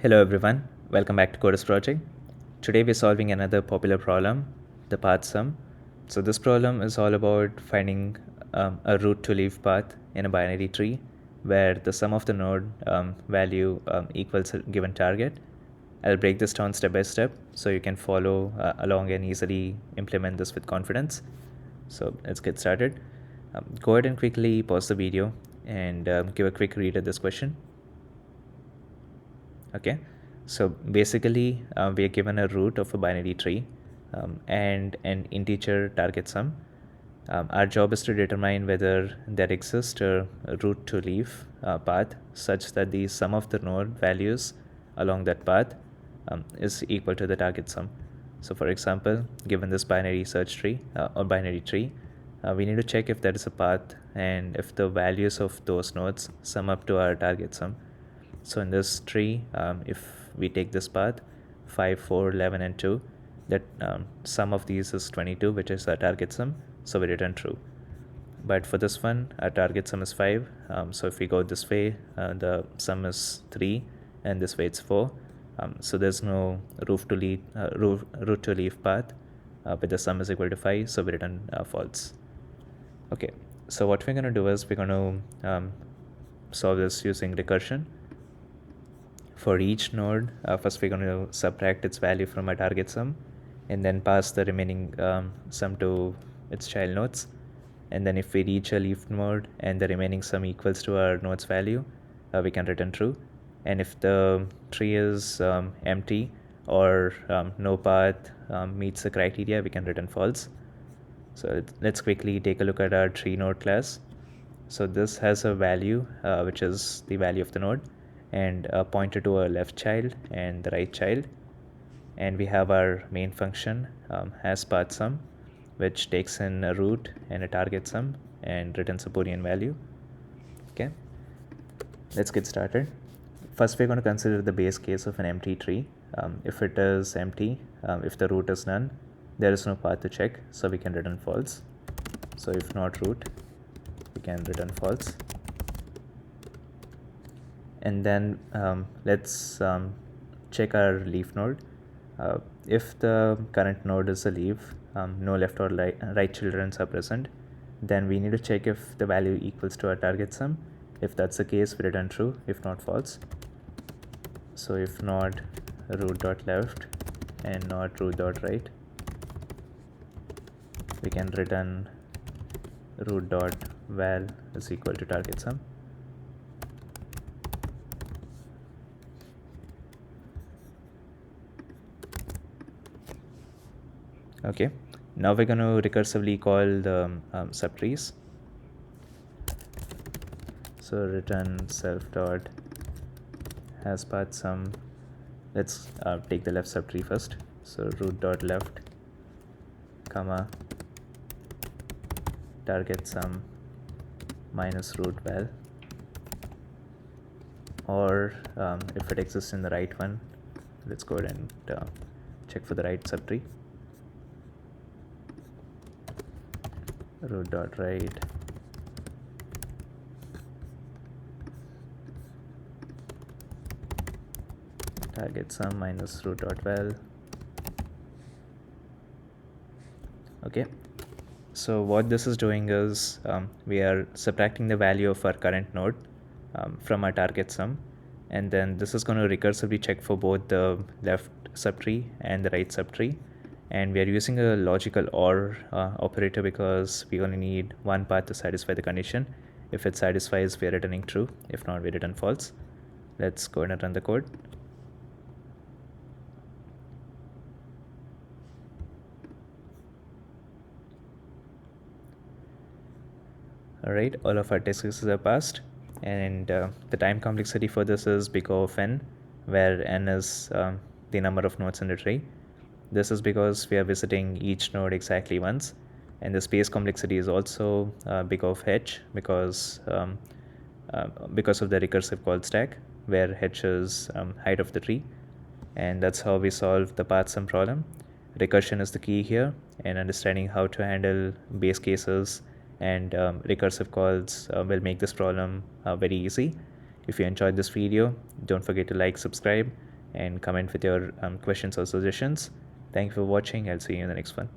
Hello everyone, welcome back to Coders Project. Today we're solving another popular problem, the path sum. So this problem is all about finding a root to leaf path in a binary tree where the sum of the node value equals a given target. I'll break this down step by step so you can follow along and easily implement this with confidence. So let's get started. Go ahead and quickly pause the video and give a quick read at this question. Okay, so basically we are given a root of a binary tree and an integer target sum. Our job is to determine whether there exists a root to leaf path such that the sum of the node values along that path is equal to the target sum. So for example, given this binary search tree or binary tree, we need to check if there is a path and if the values of those nodes sum up to our target sum. So in this tree, if we take this path 5, 4, 11 and 2, that sum of these is 22, which is our target sum, so we return true. But for this one, our target sum is 5, so if we go this way, the sum is 3 and this way it's 4. So there's no root to leaf path but the sum is equal to 5, so we return false. Okay, so what we're going to do is we're going to solve this using recursion. For each node, first we're going to subtract its value from our target sum and then pass the remaining sum to its child nodes. And then if we reach a leaf node and the remaining sum equals to our node's value, we can return true. And if the tree is empty or no path meets the criteria, we can return false. So let's quickly take a look at our tree node class. So this has a value which is the value of the node and a pointer to a left child and the right child, and we have our main function has path sum, which takes in a root and a target sum and returns a Boolean value. Okay, let's get started. First we're going to consider the base case of an empty tree. If it is empty, if the root is none, there is no path to check, so we can return false. So if not root, we can return false. And then let's check our leaf node. If the current node is a leaf, no left or right children are present, then we need to check if the value equals to our target sum. If that's the case, we return true, if not false. So if not root dot left and not root dot right, we can return root dot val is equal to target sum. Okay, now we're going to recursively call the subtrees. So return self dot has path sum. Let's take the left subtree first. So root dot left comma target sum minus root val, or if it exists in the right one, let's go ahead and check for the right subtree. Root dot right target sum minus root dot val. Okay, so what this is doing is we are subtracting the value of our current node from our target sum, and then this is going to recursively check for both the left subtree and the right subtree. And we are using a logical OR operator because we only need one path to satisfy the condition. If it satisfies, we are returning true. If not, we return false. Let's go ahead and run the code. Alright, all of our test cases are passed, and the time complexity for this is big O of n, where n is the number of nodes in the tree. This is because we are visiting each node exactly once, and the space complexity is also big O of h because of the recursive call stack, where h is height of the tree, and that's how we solve the path sum problem. Recursion is the key here, and understanding how to handle base cases and recursive calls will make this problem very easy. If you enjoyed this video, don't forget to like, subscribe, and comment with your questions or suggestions. Thank you for watching. I'll see you in the next one.